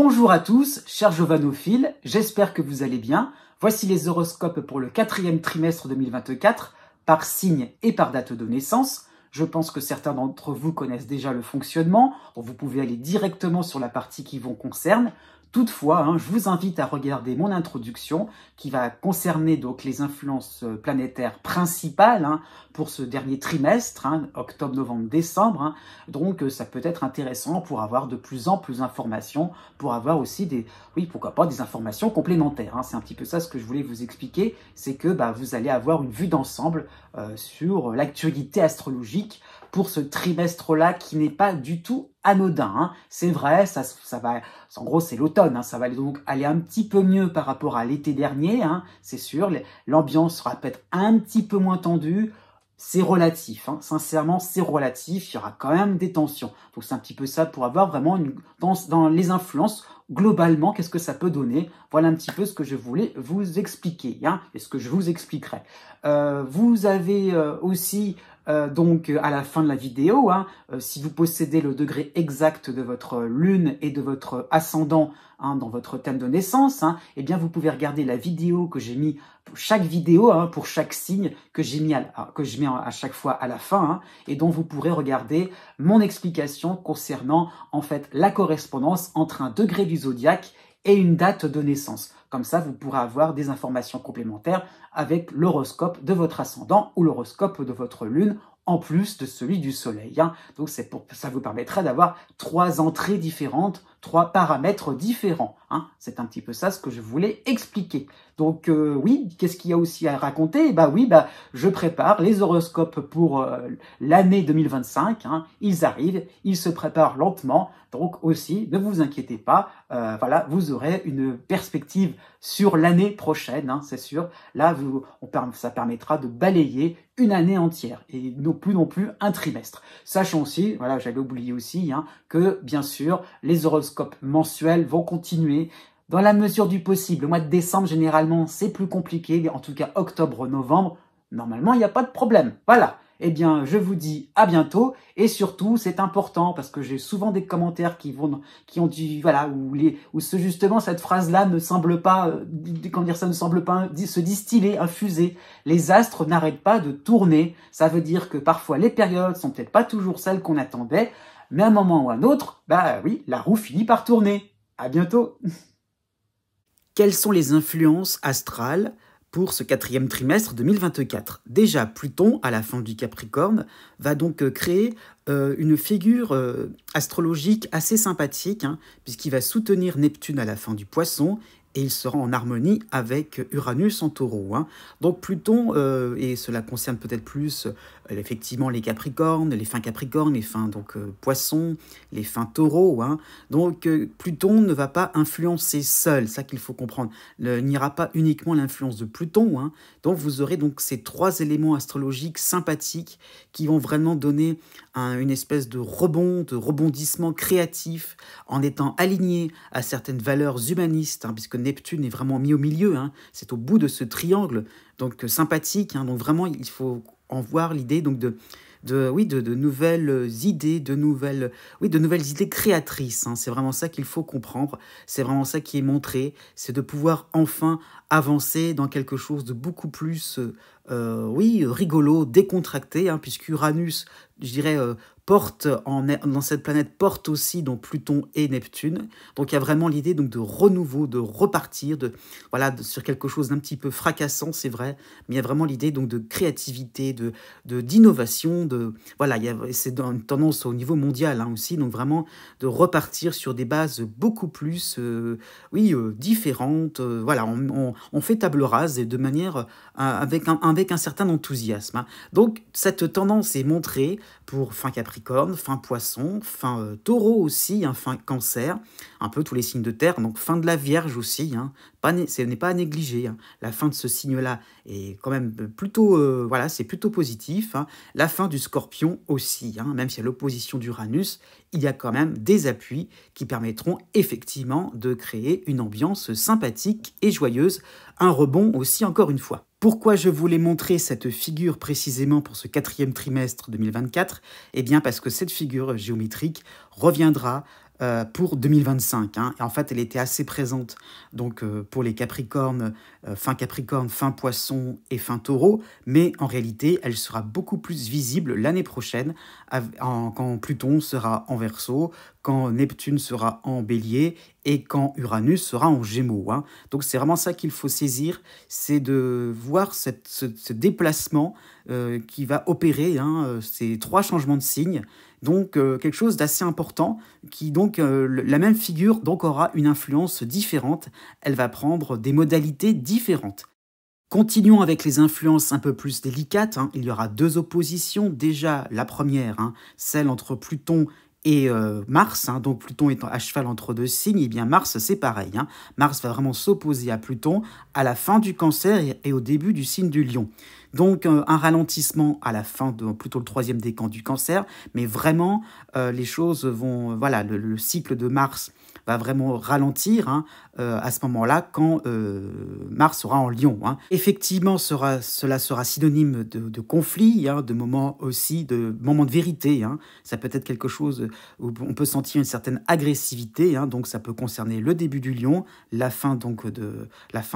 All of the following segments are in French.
Bonjour à tous, chers jovanophiles, j'espère que vous allez bien. Voici les horoscopes pour le 4e trimestre 2024, par signe et par date de naissance. Je pense que certains d'entre vous connaissent déjà le fonctionnement. Vous pouvez aller directement sur la partie qui vous concerne. Toutefois, je vous invite à regarder mon introduction qui va concerner donc les influences planétaires principales pour ce dernier trimestre, octobre, novembre, décembre. Donc ça peut être intéressant pour avoir de plus en plus d'informations, pour avoir aussi pourquoi pas des informations complémentaires. C'est un petit peu ça ce que je voulais vous expliquer, c'est que vous allez avoir une vue d'ensemble sur l'actualité astrologique pour ce trimestre-là qui n'est pas du tout anodin. C'est vrai, ça va, en gros c'est l'automne, ça va donc aller un petit peu mieux par rapport à l'été dernier, c'est sûr, l'ambiance sera peut-être un petit peu moins tendue, c'est relatif, sincèrement c'est relatif, il y aura quand même des tensions. Donc c'est un petit peu ça pour avoir vraiment dans les influences, globalement, qu'est-ce que ça peut donner? Voilà un petit peu ce que je voulais vous expliquer, et ce que je vous expliquerai. Vous avez aussi donc à la fin de la vidéo, si vous possédez le degré exact de votre lune et de votre ascendant dans votre thème de naissance, eh bien vous pouvez regarder la vidéo que j'ai mis, chaque vidéo pour chaque signe que je mets à chaque fois à la fin, et dont vous pourrez regarder mon explication concernant en fait la correspondance entre un degré du zodiaque et une date de naissance. Comme ça, vous pourrez avoir des informations complémentaires avec l'horoscope de votre ascendant ou l'horoscope de votre lune, en plus de celui du soleil. Donc ça vous permettra d'avoir 3 entrées différentes, 3 paramètres différents. C'est un petit peu ça ce que je voulais expliquer. Donc oui, qu'est-ce qu'il y a aussi à raconter? Je prépare les horoscopes pour l'année 2025. Ils arrivent, ils se préparent lentement. Donc aussi, ne vous inquiétez pas, voilà, vous aurez une perspective sur l'année prochaine, c'est sûr. Là, ça permettra de balayer une année entière et non plus un trimestre. Sachant aussi, voilà, j'avais oublié aussi, que bien sûr, les horoscopes mensuels vont continuer dans la mesure du possible. Le mois de décembre, généralement, c'est plus compliqué. En tout cas, octobre, novembre, normalement, il n'y a pas de problème. Voilà. Eh bien, je vous dis à bientôt. Et surtout, c'est important parce que j'ai souvent des commentaires qui ont dit, voilà, où justement cette phrase-là ne semble pas, ça ne semble pas se distiller, infuser. Les astres n'arrêtent pas de tourner. Ça veut dire que parfois les périodes sont peut-être pas toujours celles qu'on attendait, mais à un moment ou à un autre, oui, la roue finit par tourner. À bientôt. Quelles sont les influences astrales pour ce 4e trimestre 2024? Déjà, Pluton, à la fin du Capricorne, va donc créer une figure astrologique assez sympathique, puisqu'il va soutenir Neptune à la fin du Poisson, et il sera en harmonie avec Uranus en Taureau. Donc Pluton, et cela concerne peut-être plus effectivement les Capricornes, les fins Capricornes, les fins Poissons, les fins Taureaux. Donc Pluton ne va pas influencer seul, ça qu'il faut comprendre. Il n'y aura pas uniquement l'influence de Pluton. Donc vous aurez donc ces 3 éléments astrologiques sympathiques qui vont vraiment donner une espèce de rebondissement créatif en étant aligné à certaines valeurs humanistes, puisque Neptune est vraiment mis au milieu, c'est au bout de ce triangle, donc sympathique, donc vraiment il faut en voir l'idée donc de nouvelles idées, de nouvelles idées créatrices. C'est vraiment ça qu'il faut comprendre, c'est vraiment ça qui est montré, c'est de pouvoir enfin avancer dans quelque chose de beaucoup plus rigolo, décontracté, puisque Uranus, je dirais, dans cette planète porte aussi donc Pluton et Neptune. Donc il y a vraiment l'idée donc de renouveau, de repartir, sur quelque chose d'un petit peu fracassant, c'est vrai, mais il y a vraiment l'idée donc de créativité, d'innovation, c'est une tendance au niveau mondial aussi, donc vraiment de repartir sur des bases beaucoup plus différentes. On fait table rase et de manière avec un certain enthousiasme. Donc cette tendance est montrée pour fin Capricorne, fin Poisson, fin Taureau aussi, fin Cancer, un peu tous les signes de terre, donc fin de la Vierge aussi, ce n'est pas à négliger. La fin de ce signe-là est quand même plutôt, c'est plutôt positif. La fin du Scorpion aussi, même si à l'opposition d'Uranus, il y a quand même des appuis qui permettront effectivement de créer une ambiance sympathique et joyeuse, un rebond aussi encore une fois. Pourquoi je voulais montrer cette figure précisément pour ce 4e trimestre 2024? Eh bien parce que cette figure géométrique reviendra pour 2025. Hein. Et en fait, elle était assez présente donc, pour les Capricornes, fin Poisson et fin Taureau, mais en réalité, elle sera beaucoup plus visible l'année prochaine quand Pluton sera en Verseau, quand Neptune sera en Bélier et quand Uranus sera en Gémeaux. Hein. Donc c'est vraiment ça qu'il faut saisir, c'est de voir ce déplacement qui va opérer, hein, ces 3 changements de signe. Donc quelque chose d'assez important qui donc la même figure donc aura une influence différente, elle va prendre des modalités différentes. Continuons avec les influences un peu plus délicates. Hein. Il y aura 2 oppositions. Déjà, la première, hein, celle entre Pluton et Mars. Hein. Donc Pluton étant à cheval entre 2 signes, et bien Mars, c'est pareil. Hein. Mars va vraiment s'opposer à Pluton à la fin du Cancer et au début du signe du Lion. Donc un ralentissement à la fin de plutôt le 3e décan du Cancer, mais vraiment les choses vont... Voilà, le cycle de Mars va vraiment ralentir, hein, à ce moment-là quand Mars sera en Lion. Hein. Effectivement, cela sera synonyme de conflit, hein, de moments aussi, de moments de vérité. Hein. Ça peut être quelque chose où on peut sentir une certaine agressivité, hein, donc ça peut concerner le début du Lion, la fin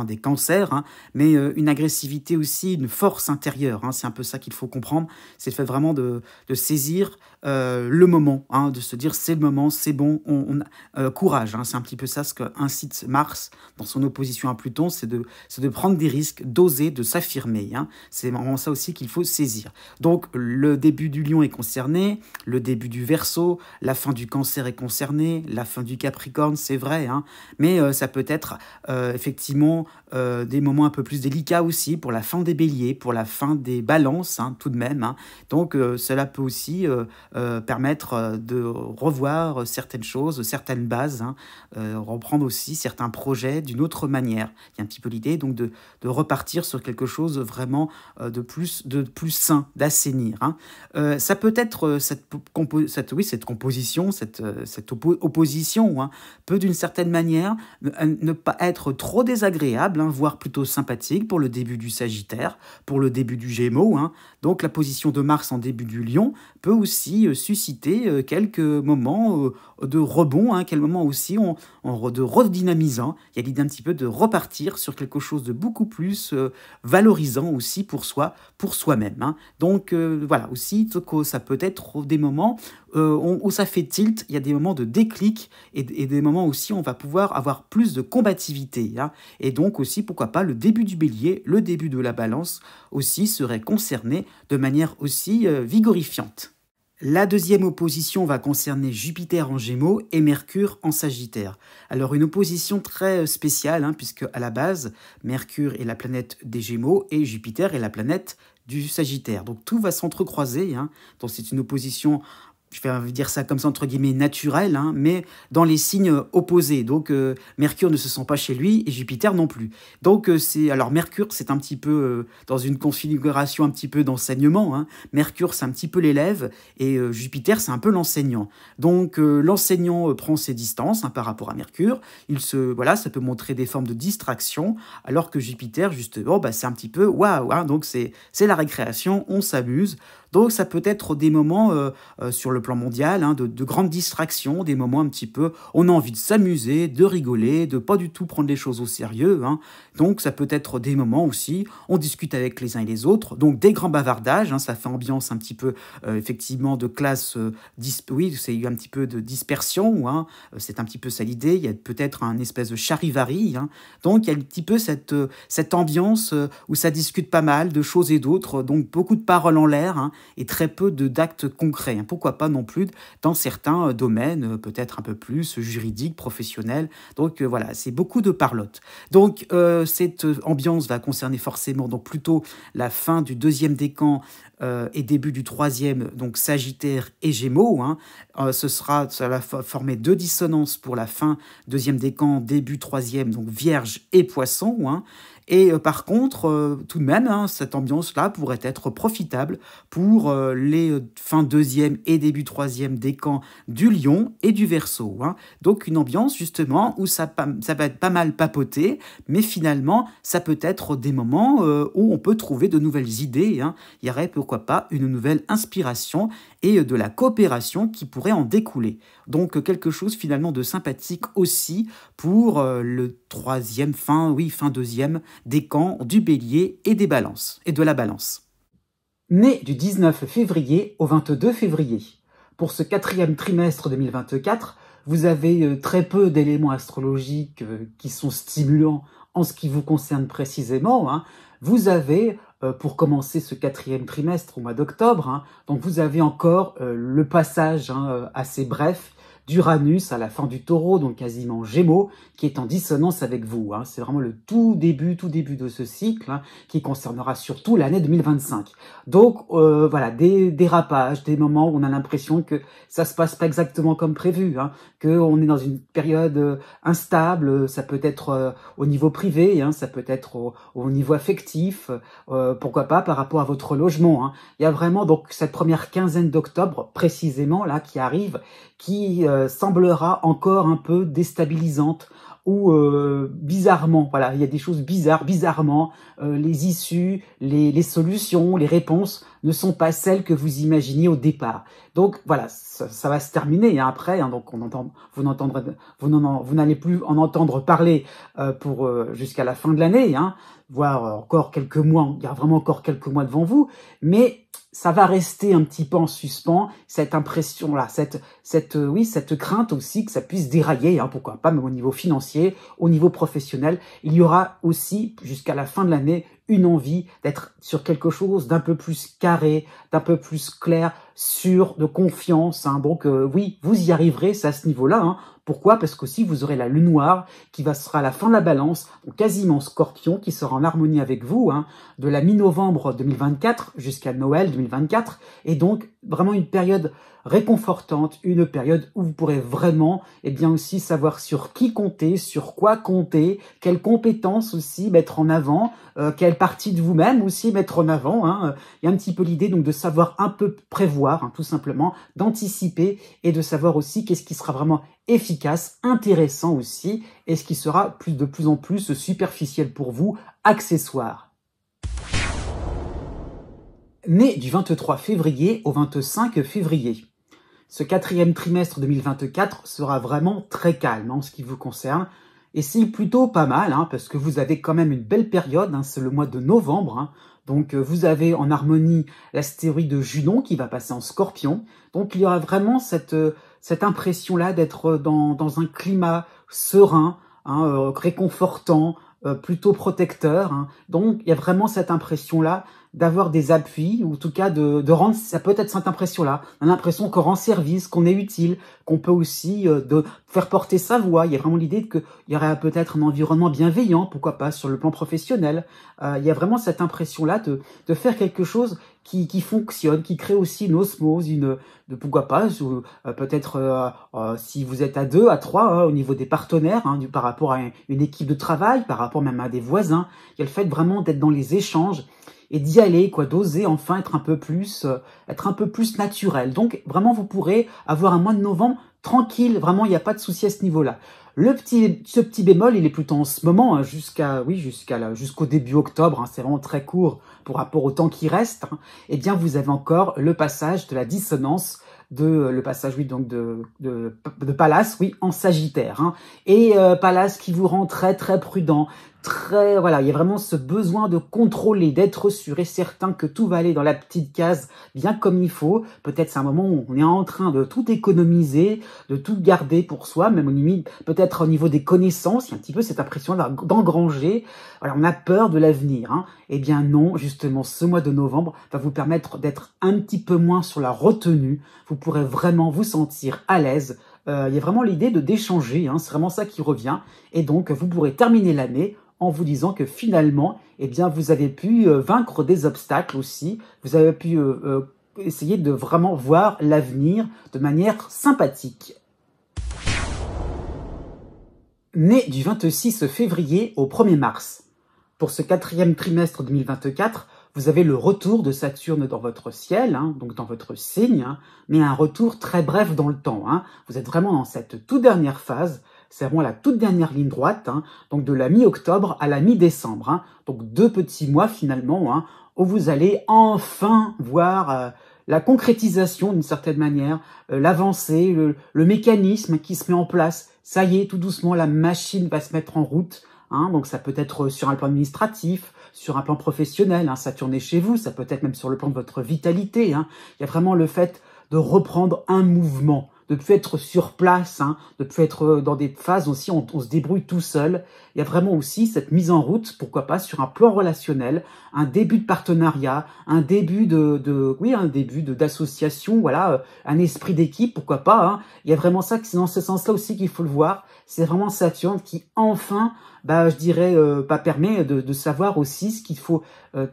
des Cancers, hein, mais une agressivité aussi, une force intérieure. Hein, c'est un peu ça qu'il faut comprendre. C'est le fait vraiment de saisir le moment, hein, de se dire c'est le moment, c'est bon, courage. Hein, c'est un petit peu ça ce qu'incite Mars dans son opposition à Pluton, c'est de prendre des risques, d'oser, de s'affirmer. Hein. C'est vraiment ça aussi qu'il faut saisir. Donc le début du Lion est concerné, le début du Verseau, la fin du Cancer est concernée, la fin du Capricorne, c'est vrai, hein, mais ça peut être effectivement des moments un peu plus délicats aussi pour la fin des Béliers, pour la fin des Balances, hein, tout de même. Hein. Donc cela peut aussi permettre de revoir certaines choses, certaines bases, hein, reprendre aussi certains projets d'une autre manière. Il y a un petit peu l'idée donc de repartir sur quelque chose vraiment de plus sain, d'assainir. Hein. Ça peut être cette composition, cette opposition, hein, peut d'une certaine manière ne pas être trop désagréable, hein, voire plutôt sympathique pour le début du Sagittaire, pour le début du Gémeaux. Hein. Donc la position de Mars en début du Lion peut aussi susciter quelques moments de rebond, hein, quelques moments aussi de redynamisant. Il y a l'idée un petit peu de repartir sur quelque chose de beaucoup plus valorisant aussi pour soi, pour soi-même. Hein. Donc voilà, aussi ça peut être des moments où ça fait tilt, il y a des moments de déclic et des moments aussi où on va pouvoir avoir plus de combativité. Hein. Et donc aussi, pourquoi pas, le début du Bélier, le début de la Balance aussi serait concerné de manière aussi vigorifiante. La deuxième opposition va concerner Jupiter en Gémeaux et Mercure en Sagittaire. Alors une opposition très spéciale, hein, puisque à la base, Mercure est la planète des Gémeaux et Jupiter est la planète du Sagittaire. Donc tout va s'entrecroiser, hein. Donc c'est une opposition, je vais dire ça comme ça entre guillemets, naturelle, hein, mais dans les signes opposés. Donc Mercure ne se sent pas chez lui et Jupiter non plus. Donc alors Mercure, c'est un petit peu dans une configuration un petit peu d'enseignement. Hein. Mercure, c'est un petit peu l'élève et Jupiter, c'est un peu l'enseignant. Donc l'enseignant prend ses distances, hein, par rapport à Mercure. Voilà, ça peut montrer des formes de distraction, alors que Jupiter, justement, c'est un petit peu waouh. Hein, donc c'est la récréation, on s'amuse. Donc ça peut être des moments sur le plan mondial, hein, de grandes distractions, des moments un petit peu, on a envie de s'amuser, de rigoler, de pas du tout prendre les choses au sérieux. Hein. Donc ça peut être des moments aussi, on discute avec les uns et les autres, donc des grands bavardages, hein, ça fait ambiance un petit peu effectivement de classe, oui, c'est un petit peu de dispersion, hein, c'est un petit peu ça l'idée, il y a peut-être un espèce de charivari, hein. Donc il y a un petit peu cette ambiance où ça discute pas mal de choses et d'autres, donc beaucoup de paroles en l'air, hein, et très peu d'actes concrets. Hein. Pourquoi pas non plus dans certains domaines, peut-être un peu plus juridiques, professionnels. Donc voilà, c'est beaucoup de parlotte. Donc cette ambiance va concerner forcément donc plutôt la fin du 2e décan et début du 3e, donc Sagittaire et Gémeaux. Hein. Ça va former 2 dissonances pour la fin 2e décan, début 3e, donc Vierge et Poisson. Hein. Et par contre, tout de même, hein, cette ambiance-là pourrait être profitable pour les fins 2e et début 3e décan du Lion et du Verseau. Hein. Donc une ambiance justement où ça va être pas mal papoté, mais finalement, ça peut être des moments où on peut trouver de nouvelles idées. Hein. Il y aurait pourquoi pourquoi pas, une nouvelle inspiration et de la coopération qui pourrait en découler. Donc quelque chose finalement de sympathique aussi pour le troisième, fin deuxième décan du Bélier et des Balances, et de la Balance. Né du 19 février au 22 février. Pour ce quatrième trimestre 2024, vous avez très peu d'éléments astrologiques qui sont stimulants en ce qui vous concerne précisément. Vous avez, pour commencer ce quatrième trimestre au mois d'octobre, donc vous avez encore le passage assez bref d'Uranus à la fin du Taureau, donc quasiment Gémeaux, qui est en dissonance avec vous. C'est vraiment le tout début de ce cycle, qui concernera surtout l'année 2025. Donc voilà, des dérapages, des moments où on a l'impression que ça se passe pas exactement comme prévu, qu'on est dans une période instable, ça peut être au niveau privé, ça peut être au niveau affectif, pourquoi pas par rapport à votre logement. Il y a vraiment donc cette première quinzaine d'octobre précisément là qui arrive, qui semblera encore un peu déstabilisante ou bizarrement, voilà, il y a des choses bizarrement, les issues, les solutions, les réponses ne sont pas celles que vous imaginiez au départ. Donc voilà, ça va se terminer après, donc vous n'allez plus en entendre parler pour jusqu'à la fin de l'année, voire encore quelques mois, il y a vraiment encore quelques mois devant vous, mais ça va rester un petit peu en suspens, cette impression-là, cette crainte aussi que ça puisse dérailler, pourquoi pas, même au niveau financier, au niveau professionnel. Il y aura aussi, jusqu'à la fin de l'année, une envie d'être sur quelque chose d'un peu plus carré, d'un peu plus clair, sûr, de confiance. Donc oui, vous y arriverez, c'est à ce niveau-là. Pourquoi? Parce qu'aussi vous aurez la lune noire qui sera à la fin de la Balance, donc quasiment Scorpion, qui sera en harmonie avec vous, de la mi-novembre 2024 jusqu'à Noël 2024, et donc vraiment une période réconfortante, une période où vous pourrez vraiment aussi savoir sur qui compter, sur quoi compter, quelles compétences aussi mettre en avant, quelle partie de vous-même aussi mettre en avant. Il y a un petit peu l'idée donc de savoir un peu prévoir, tout simplement, d'anticiper et de savoir aussi qu'est-ce qui sera vraiment efficace, intéressant aussi, et ce qui sera de plus en plus superficiel pour vous, accessoire. Né du 23 février au 25 février. Ce quatrième trimestre 2024 sera vraiment très calme en ce qui vous concerne. Et c'est plutôt pas mal, parce que vous avez quand même une belle période, c'est le mois de novembre. Donc vous avez en harmonie l'astéroïde de Junon qui va passer en Scorpion. Donc il y aura vraiment cette impression-là d'être dans un climat serein, réconfortant, plutôt protecteur. Donc il y a vraiment cette impression-là d'avoir des appuis, ou en tout cas de rendre, ça peut être cette impression-là, on a l'impression qu'on rend service, qu'on est utile, qu'on peut aussi de faire porter sa voix. Il y a vraiment l'idée qu'il y aurait peut-être un environnement bienveillant, pourquoi pas, sur le plan professionnel. Il y a vraiment cette impression-là de faire quelque chose qui fonctionne, qui crée aussi une osmose, pourquoi pas, peut-être si vous êtes à 2, à 3, au niveau des partenaires, par rapport à une équipe de travail, par rapport même à des voisins. Il y a le fait vraiment d'être dans les échanges et d'y aller, d'oser enfin être un peu plus naturel. Donc vraiment, vous pourrez avoir un mois de novembre tranquille, vraiment, il n'y a pas de souci à ce niveau-là. Ce petit bémol, il est plutôt en ce moment, jusqu'au début octobre, c'est vraiment très court par rapport au temps qui reste. Eh bien, vous avez encore le passage de la dissonance, de Pallas, en Sagittaire, et Pallas qui vous rend très très prudent. Voilà, il y a vraiment ce besoin de contrôler, d'être sûr et certain que tout va aller dans la petite case bien comme il faut. Peut-être c'est un moment où on est en train de tout économiser, de tout garder pour soi, même au limite, peut-être au niveau des connaissances, il y a un petit peu cette impression d'engranger. Voilà, on a peur de l'avenir. Eh bien non, justement, ce mois de novembre va vous permettre d'être un petit peu moins sur la retenue. Vous pourrez vraiment vous sentir à l'aise. Il y a vraiment l'idée d'échanger, c'est vraiment ça qui revient. Et donc, vous pourrez terminer l'année en vous disant que finalement, vous avez pu vaincre des obstacles aussi. Vous avez pu essayer de vraiment voir l'avenir de manière sympathique. Né du 26 février au 1er mars. Pour ce quatrième trimestre 2024, vous avez le retour de Saturne dans votre ciel, donc dans votre signe, mais un retour très bref dans le temps. Vous êtes vraiment dans cette toute dernière phase. C'est vraiment la toute dernière ligne droite, donc de la mi-octobre à la mi-décembre. Donc 2 petits mois finalement, où vous allez enfin voir la concrétisation d'une certaine manière, l'avancée, le mécanisme qui se met en place. Ça y est, tout doucement, la machine va se mettre en route. Hein, donc ça peut être sur un plan administratif, sur un plan professionnel, hein, Saturne est chez vous, ça peut être même sur le plan de votre vitalité. Hein. Il y a vraiment le fait de reprendre un mouvement, de ne plus être sur place, hein, de ne plus être dans des phases aussi, on se débrouille tout seul. Il y a vraiment aussi cette mise en route, pourquoi pas, sur un plan relationnel, un début de partenariat, un début d'association, voilà, un esprit d'équipe, pourquoi pas. Hein. Il y a vraiment ça, c'est dans ce sens-là aussi qu'il faut le voir. C'est vraiment Saturne qui enfin, je dirais, permet de savoir aussi ce qu'il faut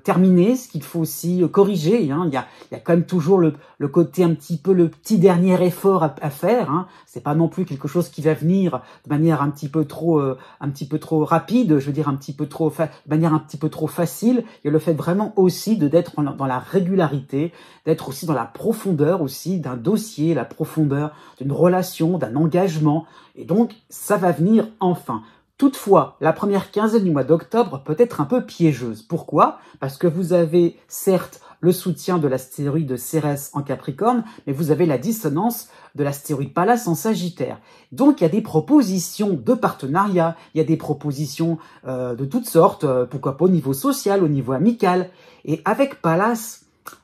terminer, ce qu'il faut aussi corriger. Hein. Il y a quand même toujours le côté un petit peu, le petit dernier effort à faire. Hein. C'est pas non plus quelque chose qui va venir de manière un petit peu trop rapide, je veux dire de manière un petit peu trop facile. Il y a le fait vraiment aussi d'être dans la régularité, d'être aussi dans la profondeur aussi d'un dossier, la profondeur d'une relation, d'un engagement. Et donc, ça va venir enfin. Toutefois, la première quinzaine du mois d'octobre peut être un peu piégeuse. Pourquoi? Parce que vous avez certes le soutien de l'astéroïde Cérès en Capricorne, mais vous avez la dissonance de l'astéroïde Pallas en Sagittaire. Donc il y a des propositions de partenariat, il y a des propositions de toutes sortes, pourquoi pas au niveau social, au niveau amical. Et avec Pallas,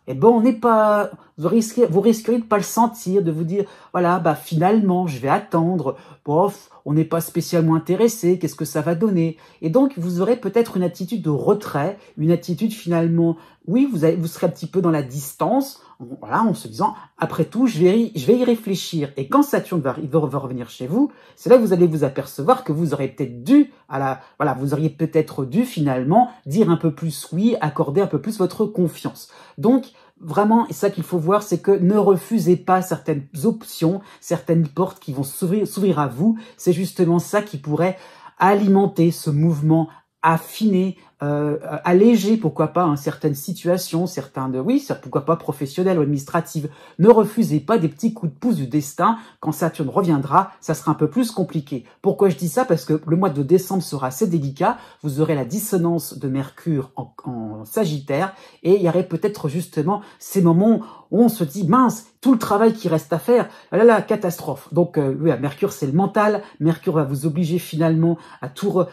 on n'est pas, vous risqueriez de pas le sentir, de vous dire, voilà, finalement, je vais attendre, bof, on n'est pas spécialement intéressé, qu'est-ce que ça va donner? Et donc, vous aurez peut-être une attitude de retrait, une attitude finalement, oui, vous serez un petit peu dans la distance, voilà, en se disant, après tout, je vais y réfléchir. Et quand Saturne va revenir chez vous, c'est là que vous allez vous apercevoir que vous auriez peut-être vous auriez peut-être dû finalement dire un peu plus oui, accorder un peu plus votre confiance. Donc, vraiment, ça qu'il faut voir, c'est que ne refusez pas certaines options, certaines portes qui vont s'ouvrir à vous. C'est justement ça qui pourrait alimenter ce mouvement, affiner, alléger, pourquoi pas, certaines situations, pourquoi pas professionnelles ou administratives. Ne refusez pas des petits coups de pouce du destin. Quand Saturne reviendra, ça sera un peu plus compliqué. Pourquoi je dis ça? Parce que le mois de décembre sera assez délicat. Vous aurez la dissonance de Mercure en Sagittaire et il y aurait peut-être justement ces moments où on se dit, mince, tout le travail qui reste à faire, la catastrophe. Donc, Mercure, c'est le mental. Mercure va vous obliger finalement à tout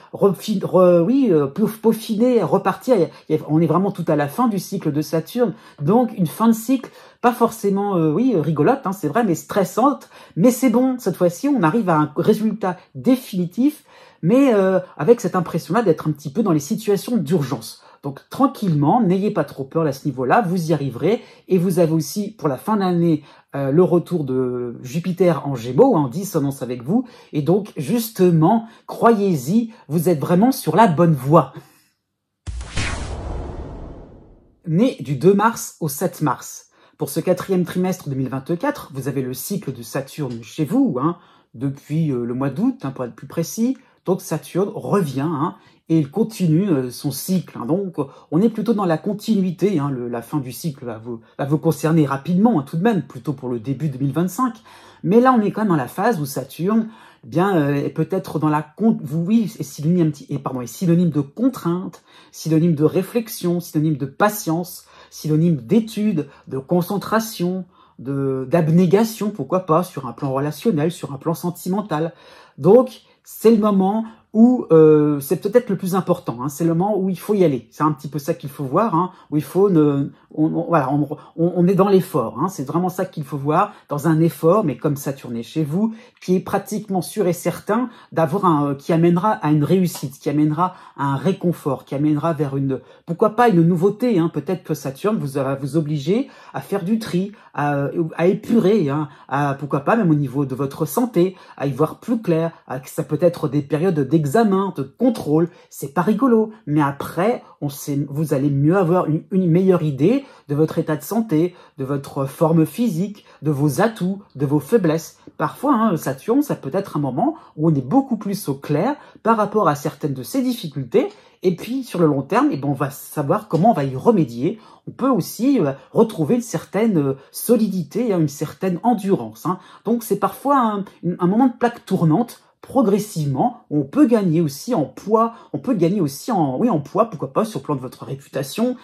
peaufiner, à repartir. On est vraiment tout à la fin du cycle de Saturne. Donc, une fin de cycle, pas forcément, rigolote, c'est vrai, mais stressante. Mais c'est bon, cette fois-ci, on arrive à un résultat définitif, mais avec cette impression-là d'être un petit peu dans les situations d'urgence. Donc tranquillement, n'ayez pas trop peur à ce niveau-là, vous y arriverez. Et vous avez aussi, pour la fin d'année, le retour de Jupiter en Gémeaux, en dissonance avec vous. Et donc, justement, croyez-y, vous êtes vraiment sur la bonne voie. Né du 2 mars au 7 mars. Pour ce 4e trimestre 2024, vous avez le cycle de Saturne chez vous, depuis le mois d'août, pour être plus précis. Donc Saturne revient, et il continue son cycle. Donc on est plutôt dans la continuité. La fin du cycle va vous concerner rapidement, tout de même, plutôt pour le début 2025. Mais là, on est quand même dans la phase où Saturne, est peut-être dans la est synonyme de contrainte, synonyme de réflexion, synonyme de patience, synonyme d'étude, de concentration, d'abnégation, pourquoi pas, sur un plan relationnel, sur un plan sentimental. Donc, c'est le moment où c'est peut-être le plus important, c'est le moment où il faut y aller. C'est un petit peu ça qu'il faut voir, où il faut on est dans l'effort, c'est vraiment ça qu'il faut voir, dans un effort, mais comme Saturne est chez vous, qui est pratiquement sûr et certain d'avoir qui amènera à une réussite, qui amènera à un réconfort, qui amènera vers pourquoi pas une nouveauté, peut-être que Saturne va vous obliger à faire du tri, à épurer, pourquoi pas même au niveau de votre santé, à y voir plus clair, ça peut être des périodes d'examen, de contrôle, c'est pas rigolo, mais après, vous allez mieux avoir une meilleure idée de votre état de santé, de votre forme physique, de vos atouts, de vos faiblesses. Parfois, Saturne, ça peut être un moment où on est beaucoup plus au clair par rapport à certaines de ses difficultés. Et puis, sur le long terme, on va savoir comment on va y remédier. On peut aussi retrouver une certaine solidité, une certaine endurance. Donc, c'est parfois un moment de plaque tournante progressivement, on peut gagner aussi en poids, on peut gagner aussi en poids, pourquoi pas, sur le plan de votre réputation.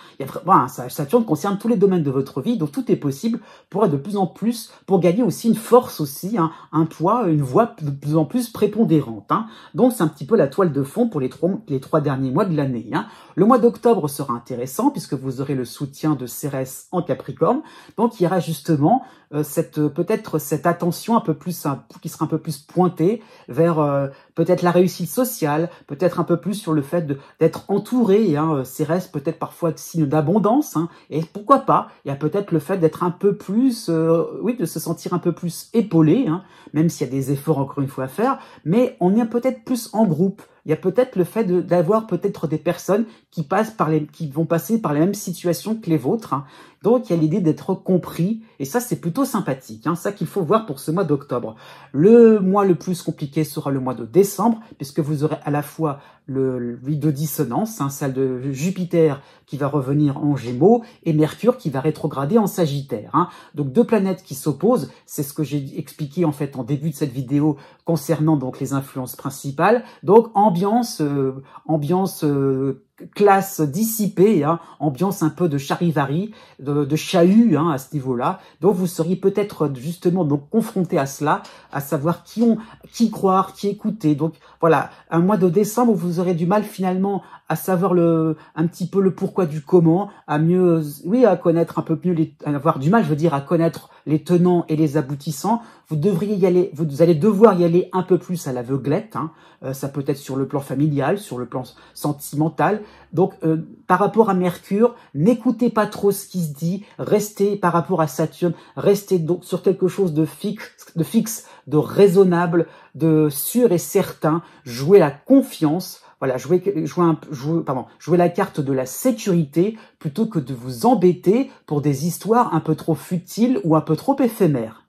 Saturne concerne tous les domaines de votre vie, donc tout est possible pour être de plus en plus, pour gagner aussi une force aussi, hein, un poids, une voix de plus en plus prépondérante. Hein. Donc c'est un petit peu la toile de fond pour les trois derniers mois de l'année. Hein. Le mois d'octobre sera intéressant puisque vous aurez le soutien de Cérès en Capricorne, donc il y aura justement peut-être cette attention un peu plus qui sera un peu plus pointée vers peut-être la réussite sociale, peut-être un peu plus sur le fait d'être entouré. Hein, Cérès peut-être parfois signe d'abondance, hein, et pourquoi pas. Il y a peut-être le fait d'être un peu plus, de se sentir un peu plus épaulé, hein, même s'il y a des efforts encore une fois à faire, mais on est peut-être plus en groupe. Il y a peut-être le fait d'avoir peut-être des personnes qui vont passer par les mêmes situations que les vôtres. Hein. Donc, il y a l'idée d'être compris, et ça, c'est plutôt sympathique. Hein, ça qu'il faut voir pour ce mois d'octobre. Le mois le plus compliqué sera le mois de décembre, puisque vous aurez à la fois le de dissonance, hein, celle de Jupiter qui va revenir en Gémeaux, et Mercure qui va rétrograder en Sagittaire. Hein. Donc, deux planètes qui s'opposent, c'est ce que j'ai expliqué en fait en début de cette vidéo concernant donc les influences principales. Donc, ambiance classe dissipée, hein, ambiance un peu de charivari, de chahut hein, à ce niveau-là. Donc vous seriez peut-être justement donc confronté à cela, à savoir qui croire, qui écouter. Donc voilà, un mois de décembre où vous aurez du mal finalement à savoir un petit peu le pourquoi du comment, à connaître un peu mieux avoir du mal, je veux dire, à connaître les tenants et les aboutissants. Vous allez devoir y aller un peu plus à l'aveuglette. Hein. Ça peut être sur le plan familial, sur le plan sentimental. Donc, par rapport à Mercure, n'écoutez pas trop ce qui se dit. Restez, par rapport à Saturne, restez donc sur quelque chose de fixe, de raisonnable, de sûr et certain. Jouez la confiance. Voilà, jouez la carte de la sécurité plutôt que de vous embêter pour des histoires un peu trop futiles ou un peu trop éphémères.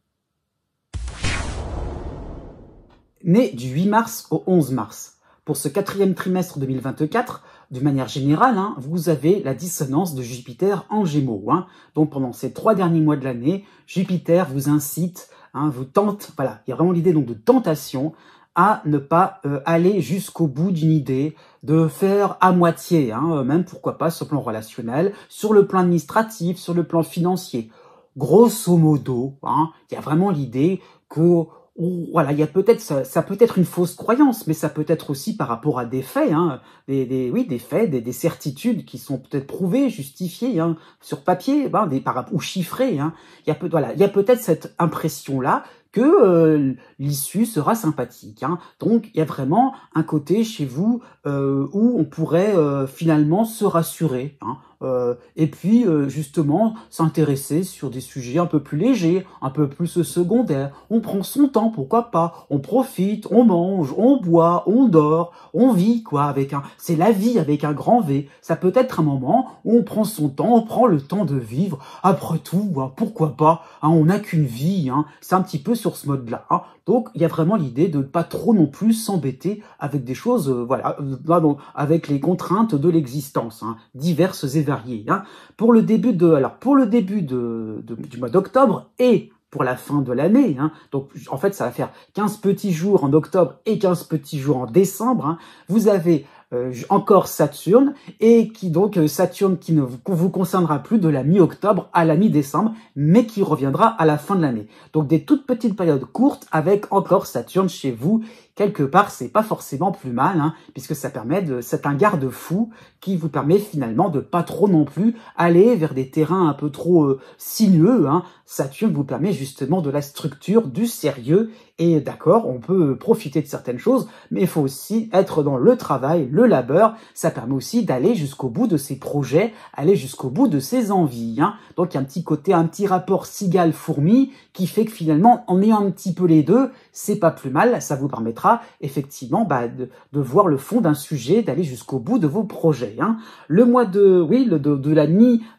Né du 8 mars au 11 mars. Pour ce quatrième trimestre 2024, de manière générale, hein, vous avez la dissonance de Jupiter en Gémeaux. Hein. Donc pendant ces 3 derniers mois de l'année, Jupiter vous incite, hein, vous tente, voilà, il y a vraiment l'idée donc de tentation à ne pas aller jusqu'au bout d'une idée, de faire à moitié, hein, même pourquoi pas sur le plan relationnel, sur le plan administratif, sur le plan financier. Grosso modo, hein, il y a vraiment l'idée que voilà, il y a peut-être ça peut être une fausse croyance, mais ça peut être aussi par rapport à des faits, hein, des faits, des certitudes qui sont peut-être prouvées, justifiées, hein, sur papier, hein, ou chiffrées. Hein. Il y a peut-être cette impression-là que l'issue sera sympathique. Hein. Donc, il y a vraiment un côté chez vous où on pourrait finalement se rassurer. Hein. Et puis, justement, s'intéresser sur des sujets un peu plus légers, un peu plus secondaires. On prend son temps, pourquoi pas. On profite, on mange, on boit, on dort, on vit, quoi. C'est la vie avec un grand V. Ça peut être un moment où on prend son temps, on prend le temps de vivre. Après tout, hein, pourquoi pas. Hein, on n'a qu'une vie. Hein. C'est un petit peu sur ce mode-là. Hein. Donc, il y a vraiment l'idée de ne pas trop non plus s'embêter avec des choses, avec les contraintes de l'existence, hein, diverses et variées. Hein. Pour le début du mois d'octobre et pour la fin de l'année, hein, donc en fait, ça va faire 15 petits jours en octobre et 15 petits jours en décembre, hein, vous avez encore Saturne, et Saturne qui ne vous concernera plus de la mi-octobre à la mi-décembre, mais qui reviendra à la fin de l'année. Donc des toutes petites périodes courtes avec encore Saturne chez vous. Quelque part, c'est pas forcément plus mal, hein, puisque c'est un garde-fou qui vous permet finalement de pas trop non plus aller vers des terrains un peu trop sinueux. Hein. Saturne vous permet justement de la structure, du sérieux, et d'accord, on peut profiter de certaines choses, mais il faut aussi être dans le travail, le labeur. Ça permet aussi d'aller jusqu'au bout de ses projets, aller jusqu'au bout de ses envies. Hein. Donc il y a un petit rapport cigale-fourmi qui fait que finalement, en ayant un petit peu les deux, c'est pas plus mal. Ça vous permettra effectivement de voir le fond d'un sujet, d'aller jusqu'au bout de vos projets. Hein. Le mois de la mi-octobre,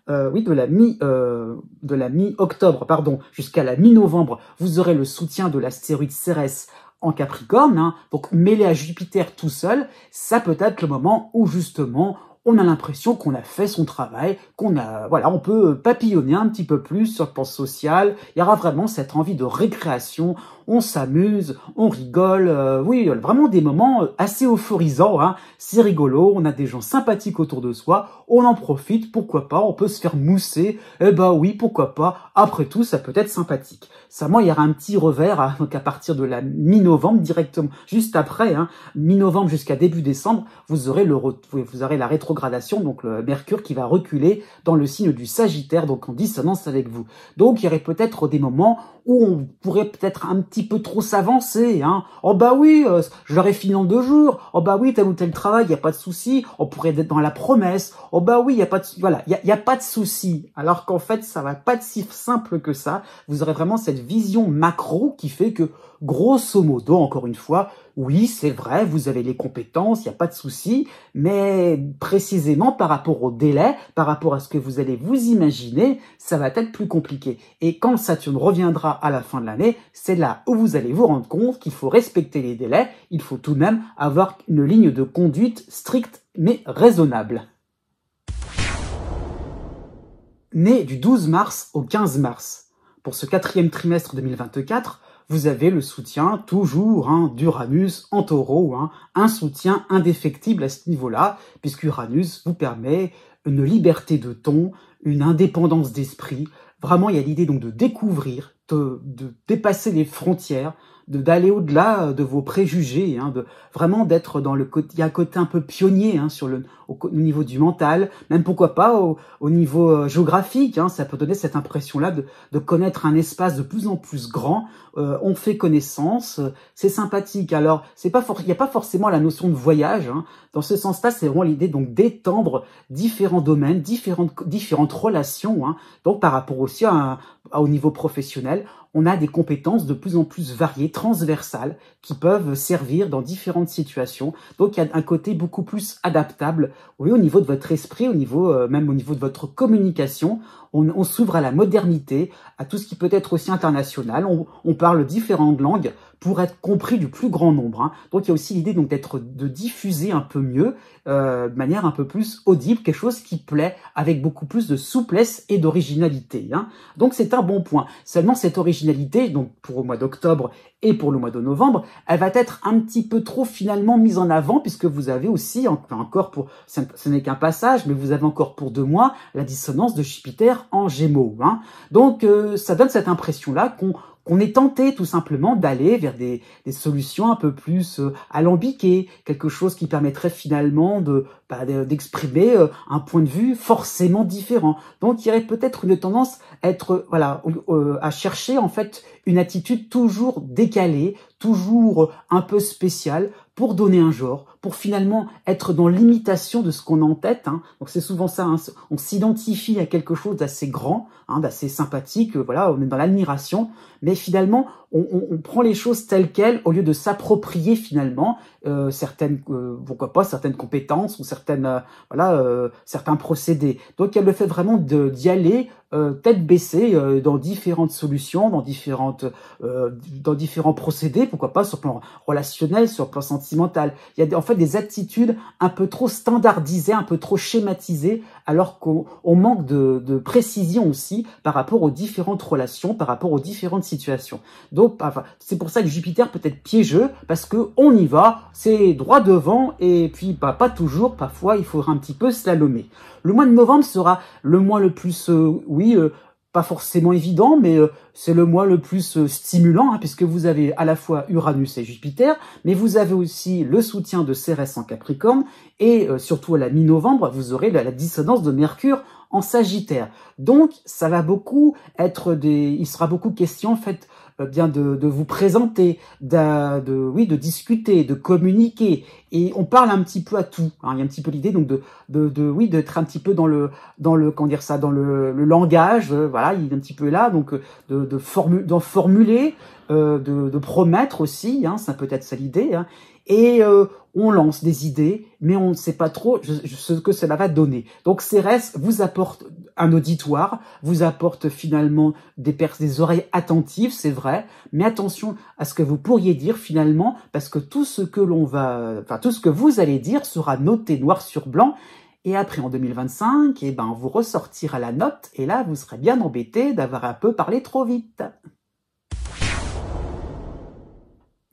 jusqu'à la mi-novembre, vous aurez le soutien de l'astéroïde Cérès en Capricorne, hein, donc mêlé à Jupiter tout seul, ça peut être le moment où justement on a l'impression qu'on a fait son travail, voilà, on peut papillonner un petit peu plus sur le plan social. Il y aura vraiment cette envie de récréation. On s'amuse, on rigole, oui, vraiment des moments assez euphorisants, hein. C'est rigolo, on a des gens sympathiques autour de soi, on en profite, pourquoi pas, on peut se faire mousser, eh ben oui, pourquoi pas, après tout, ça peut être sympathique. Seulement, il y aura un petit revers, hein, donc à partir de la mi-novembre, directement, juste après, hein, mi-novembre jusqu'à début décembre, vous aurez la rétrogradation, donc le Mercure qui va reculer dans le signe du Sagittaire, donc en dissonance avec vous. Donc, il y aurait peut-être des moments où on pourrait peut-être un petit peu trop s'avancer, hein. Oh bah oui, je l'aurais fini en 2 jours. Oh bah oui, tel ou tel travail, il y a pas de souci. On pourrait être dans la promesse. Oh bah oui, il y a pas de, voilà, il y a pas de souci. Alors qu'en fait, ça va pas être si simple que ça. Vous aurez vraiment cette vision macro qui fait que, grosso modo, encore une fois, oui, c'est vrai, vous avez les compétences, il n'y a pas de souci, mais précisément par rapport au délai, par rapport à ce que vous allez vous imaginer, ça va être plus compliqué. Et quand Saturne reviendra à la fin de l'année, c'est là où vous allez vous rendre compte qu'il faut respecter les délais, il faut tout de même avoir une ligne de conduite stricte mais raisonnable. Né du 12 mars au 15 mars, pour ce 4e trimestre 2024, vous avez le soutien toujours d'Uranus en Taureau, un soutien indéfectible à ce niveau-là, puisque Uranus vous permet une liberté de ton, une indépendance d'esprit. Vraiment, il y a l'idée donc de découvrir, de dépasser les frontières, d'aller au-delà de vos préjugés, de vraiment d'être dans le côté, il y a un côté un peu pionnier au niveau du mental, même pourquoi pas au niveau géographique, ça peut donner cette impression-là de connaître un espace de plus en plus grand. On fait connaissance, c'est sympathique. Alors, il n'y a pas forcément la notion de voyage. Dans ce sens-là, c'est vraiment l'idée donc d'étendre différents domaines, différentes relations. Donc, par rapport aussi au niveau professionnel, on a des compétences de plus en plus variées, transversales, qui peuvent servir dans différentes situations. Donc, il y a un côté beaucoup plus adaptable, oui, au niveau de votre esprit, même au niveau de votre communication. On s'ouvre à la modernité, à tout ce qui peut être aussi international. On parle différentes langues pour être compris du plus grand nombre. Donc, il y a aussi l'idée donc de diffuser un peu mieux, de manière un peu plus audible, quelque chose qui plaît avec beaucoup plus de souplesse et d'originalité. Donc, c'est un bon point. Seulement, cette originalité, donc pour le mois d'octobre et pour le mois de novembre, elle va être un petit peu trop finalement mise en avant, puisque vous avez aussi encore ce n'est qu'un passage, mais vous avez encore pour 2 mois la dissonance de Jupiter en Gémeaux. Donc, ça donne cette impression-là qu'on est tenté tout simplement d'aller vers des solutions un peu plus alambiquées, quelque chose qui permettrait finalement d'exprimer un point de vue forcément différent. Donc il y aurait peut-être une tendance à chercher en fait une attitude toujours décalée, toujours un peu spéciale, pour donner un genre, pour finalement être dans l'imitation de ce qu'on a en tête. Donc c'est souvent ça, on s'identifie à quelque chose d'assez grand, d'assez sympathique, voilà, on est dans l'admiration, mais finalement on prend les choses telles quelles au lieu de s'approprier finalement pourquoi pas certaines compétences ou certains procédés. Donc il y a le fait vraiment d'y aller tête baissée dans différentes solutions, dans différents procédés, pourquoi pas sur le plan relationnel, sur le plan sentimental. Il y a en fait des attitudes un peu trop standardisées, un peu trop schématisées, alors qu'on manque de précision aussi par rapport aux différentes relations, par rapport aux différentes situations. Donc c'est pour ça que Jupiter peut être piégeux, parce que on y va, c'est droit devant, et puis pas toujours, parfois il faudra un petit peu slalomer. Le mois de novembre sera le mois le plus, pas forcément évident, mais c'est le mois le plus stimulant, puisque vous avez à la fois Uranus et Jupiter, mais vous avez aussi le soutien de Cérès en Capricorne, et surtout à la mi-novembre, vous aurez la dissonance de Mercure en Sagittaire. Donc, ça va beaucoup il sera beaucoup question, en fait, bien de vous présenter, de discuter, de communiquer, et on parle un petit peu à tout. Il y a un petit peu l'idée donc d'être un petit peu dans le langage, voilà, il est un petit peu là, donc d'en formuler, de promettre aussi, ça peut être ça l'idée, et on lance des idées, mais on ne sait pas trop ce que cela va donner. Donc Cérès vous apporte un auditoire, vous apporte finalement des oreilles attentives, c'est vrai, mais attention à ce que vous pourriez dire finalement, parce que tout ce que vous allez dire sera noté noir sur blanc, Et après, en 2025, eh ben, on vous ressortira la note, et là, vous serez bien embêté d'avoir un peu parlé trop vite.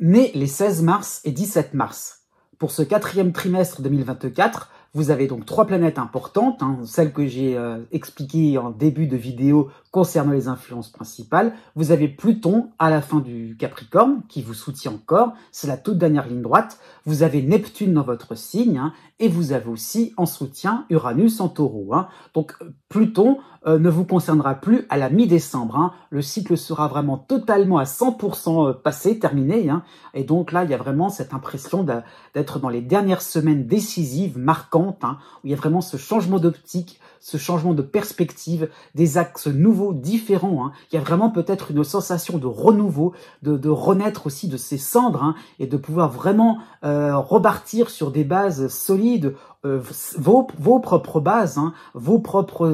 Né les 16 mars et 17 mars. Pour ce 4e trimestre 2024, vous avez donc 3 planètes importantes, celles que j'ai expliquées en début de vidéo concernant les influences principales. Vous avez Pluton à la fin du Capricorne, qui vous soutient encore, c'est la toute dernière ligne droite. Vous avez Neptune dans votre signe, et vous avez aussi en soutien Uranus en Taureau. Donc Pluton ne vous concernera plus à la mi-décembre. Le cycle sera vraiment totalement à 100% passé, terminé. Et donc là, il y a vraiment cette impression d'être dans les dernières semaines décisives, marquantes, où il y a vraiment ce changement d'optique, ce changement de perspective, des axes nouveaux, différents. Il y a vraiment peut-être une sensation de renouveau, de renaître aussi de ses cendres, et de pouvoir vraiment repartir sur des bases solides, vos propres bases, vos propres,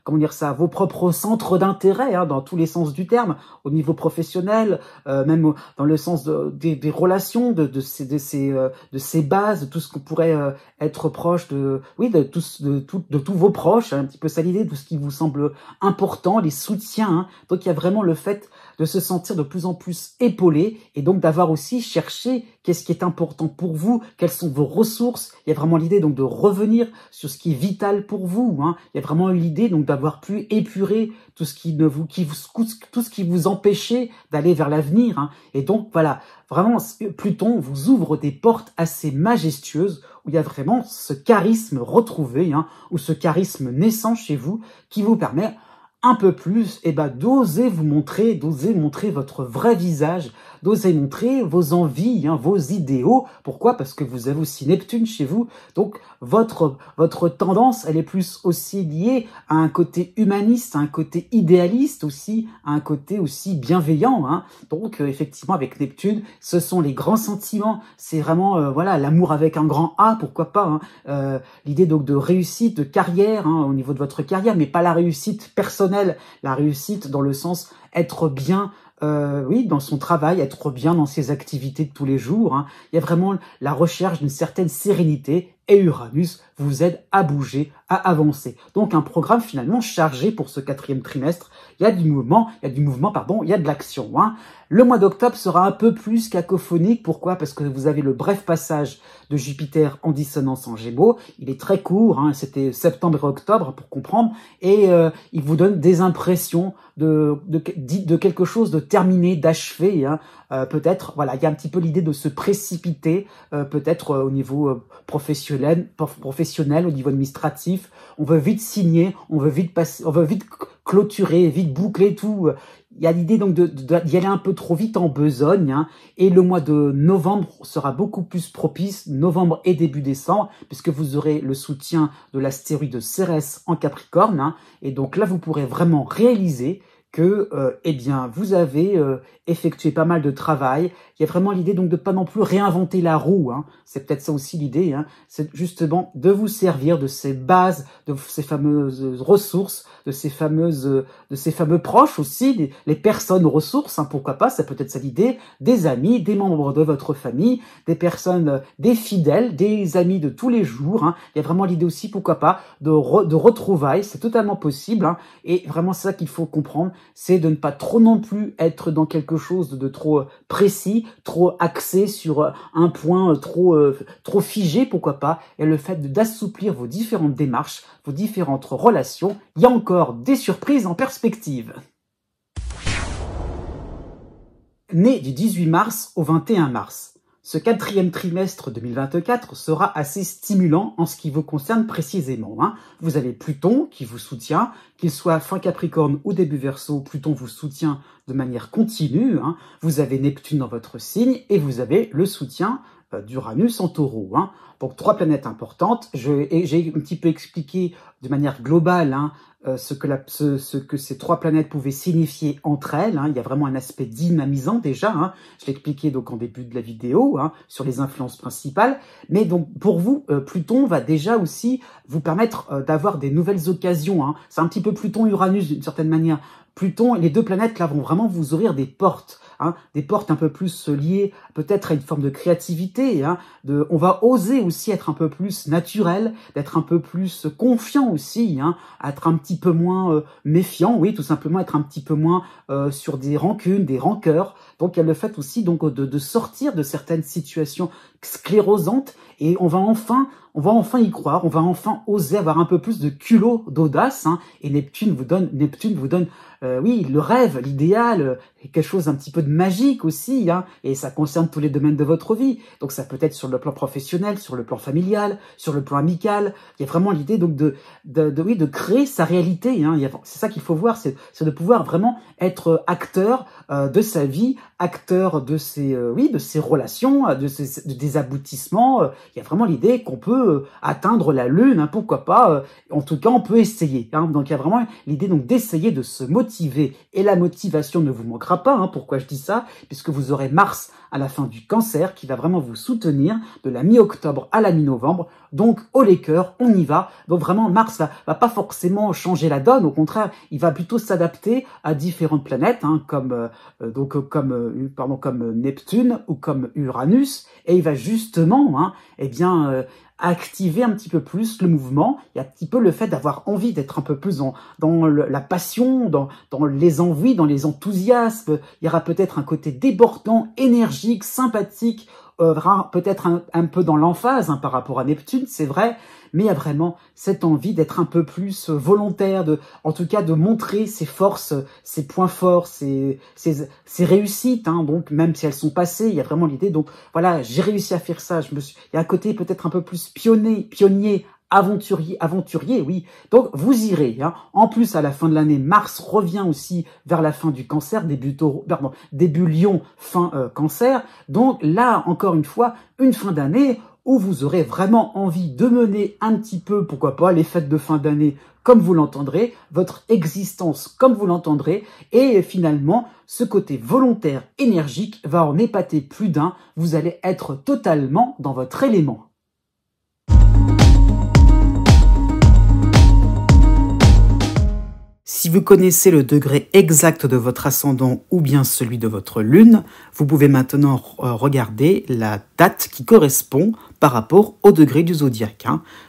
vos propres centres d'intérêt, dans tous les sens du terme, au niveau professionnel, même dans le sens des relations, de ces bases, de tout ce qu'on pourrait être proche de tous vos proches, un petit peu ça l'idée, de ce qui vous semble important, les soutiens. Donc il y a vraiment le fait de se sentir de plus en plus épaulé, et donc d'avoir aussi cherché qu'est-ce qui est important pour vous, quelles sont vos ressources. Il y a vraiment l'idée donc de revenir sur ce qui est vital pour vous. Il y a vraiment eu l'idée donc d'avoir pu épurer tout ce qui vous empêchait d'aller vers l'avenir. Et donc voilà, vraiment Pluton vous ouvre des portes assez majestueuses où il y a vraiment ce charisme retrouvé, ou ce charisme naissant chez vous qui vous permet un peu plus, d'oser montrer votre vrai visage, d'oser montrer vos envies, vos idéaux. Pourquoi? Parce que vous avez aussi Neptune chez vous. Donc, votre tendance, elle est plus aussi liée à un côté humaniste, à un côté idéaliste aussi, à un côté aussi bienveillant. Donc, effectivement, avec Neptune, ce sont les grands sentiments. C'est vraiment, l'amour avec un grand A, pourquoi pas. L'idée donc de réussite, de carrière, au niveau de votre carrière, mais pas la réussite personnelle, la réussite dans le sens être bien, dans son travail, être bien dans ses activités de tous les jours. Il y a vraiment la recherche d'une certaine sérénité, et Uranus vous aide à bouger, à avancer. Donc un programme finalement chargé pour ce 4e trimestre. Il y a du mouvement, il y a de l'action. Le mois d'octobre sera un peu plus cacophonique. Pourquoi? Parce que vous avez le bref passage de Jupiter en dissonance en Gémeaux. Il est très court, c'était septembre et octobre pour comprendre, et il vous donne des impressions de quelque chose de terminé, d'achevé. Peut-être, il y a un petit peu l'idée de se précipiter, peut-être au niveau professionnel, au niveau administratif. On veut vite signer, on veut vite clôturer, vite boucler tout. Il y a l'idée donc d'y aller un peu trop vite en besogne, et le mois de novembre sera beaucoup plus propice, novembre et début décembre, puisque vous aurez le soutien de l'astéroïde Cérès en Capricorne, et donc là vous pourrez vraiment réaliser que vous avez effectué pas mal de travail. Il y a vraiment l'idée donc de pas non plus réinventer la roue. C'est peut-être ça aussi l'idée. C'est justement de vous servir de ces bases, de ces fameuses ressources, de ces fameux proches aussi, les personnes ressources. Pourquoi pas? Ça peut être ça l'idée. Des amis, des membres de votre famille, des personnes, des fidèles, des amis de tous les jours. Il y a vraiment l'idée aussi, pourquoi pas, de retrouvailles. C'est totalement possible. Et vraiment ça qu'il faut comprendre, c'est de ne pas trop non plus être dans quelque chose de trop précis, trop axé sur un point trop figé, pourquoi pas, et le fait d'assouplir vos différentes démarches, vos différentes relations. Il y a encore des surprises en perspective. Né du 18 mars au 21 mars. Ce 4e trimestre 2024 sera assez stimulant en ce qui vous concerne précisément. Vous avez Pluton qui vous soutient, qu'il soit fin Capricorne ou début Verseau, Pluton vous soutient de manière continue. Vous avez Neptune dans votre signe, et vous avez le soutien d'Uranus en Taureau. Donc 3 planètes importantes. J'ai un petit peu expliqué de manière globale ce que ces 3 planètes pouvaient signifier entre elles. Il y a vraiment un aspect dynamisant déjà. Je l'ai expliqué donc en début de la vidéo sur les influences principales. Mais donc pour vous, Pluton va déjà aussi vous permettre d'avoir des nouvelles occasions. C'est un petit peu Pluton-Uranus d'une certaine manière. Pluton, les deux planètes là vont vraiment vous ouvrir des portes. Des portes un peu plus liées peut-être à une forme de créativité. On va oser aussi être un peu plus naturel, d'être un peu plus confiant aussi, être un petit peu moins méfiant, oui, tout simplement être un petit peu moins sur des rancunes, des rancœurs. Donc il y a le fait aussi donc de sortir de certaines situations sclérosantes et on va enfin y croire, on va enfin oser avoir un peu plus de culot, d'audace. Et Neptune vous donne oui, le rêve, l'idéal, quelque chose un petit peu de magique aussi, et ça concerne tous les domaines de votre vie. Donc ça peut être sur le plan professionnel, sur le plan familial, sur le plan amical. Il y a vraiment l'idée donc de créer sa réalité. C'est ça qu'il faut voir, c'est de pouvoir vraiment être acteur de sa vie, acteur de ses relations, des aboutissements. Il y a vraiment l'idée qu'on peut atteindre la lune, pourquoi pas. En tout cas, on peut essayer. Donc il y a vraiment l'idée donc d'essayer de se motiver, et la motivation ne vous manquera pas. Pourquoi je dis ça? Puisque vous aurez Mars à la fin du Cancer qui va vraiment vous soutenir de la mi-octobre à la mi-novembre. Donc au les cœurs, on y va. Donc vraiment Mars va pas forcément changer la donne, au contraire, il va plutôt s'adapter à différentes planètes, comme Neptune ou comme Uranus, et il va justement activer un petit peu plus le mouvement. Il y a un petit peu le fait d'avoir envie d'être un peu plus dans la passion, dans les envies, dans les enthousiasmes. Il y aura peut-être un côté débordant, énergique, sympathique, peut-être un peu dans l'emphase par rapport à Neptune, c'est vrai, mais il y a vraiment cette envie d'être un peu plus volontaire, en tout cas de montrer ses forces, ses points forts, ses réussites, donc même si elles sont passées, il y a vraiment l'idée, donc voilà, j'ai réussi à faire ça, il y a un côté peut-être un peu plus pionnier, aventurier, oui. Donc vous irez. En plus, à la fin de l'année, Mars revient aussi vers la fin du Cancer, début Lion, fin Cancer. Donc là, encore une fois, une fin d'année où vous aurez vraiment envie de mener un petit peu, pourquoi pas, les fêtes de fin d'année comme vous l'entendrez, votre existence comme vous l'entendrez, et finalement, ce côté volontaire, énergique va en épater plus d'un. Vous allez être totalement dans votre élément. Si vous connaissez le degré exact de votre ascendant ou bien celui de votre lune, vous pouvez maintenant regarder la date qui correspond par rapport au degré du zodiaque.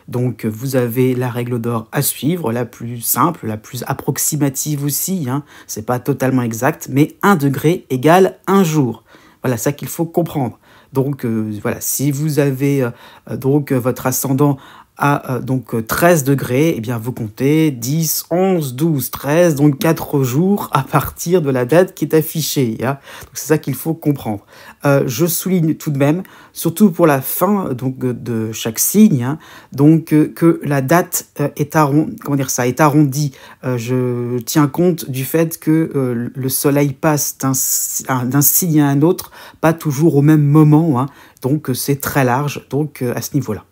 Donc vous avez la règle d'or à suivre, la plus simple, la plus approximative aussi. C'est pas totalement exact, mais 1 degré égale 1 jour. Voilà ça qu'il faut comprendre. Donc voilà, si vous avez votre ascendant à 13 degrés, eh bien vous comptez 10, 11, 12, 13, donc 4 jours à partir de la date qui est affichée. Donc c'est ça qu'il faut comprendre. Je souligne tout de même, surtout pour la fin de chaque signe, que la date est arrondie. Je tiens compte du fait que le soleil passe d'un signe à un autre, pas toujours au même moment. Donc c'est très large, donc à ce niveau-là.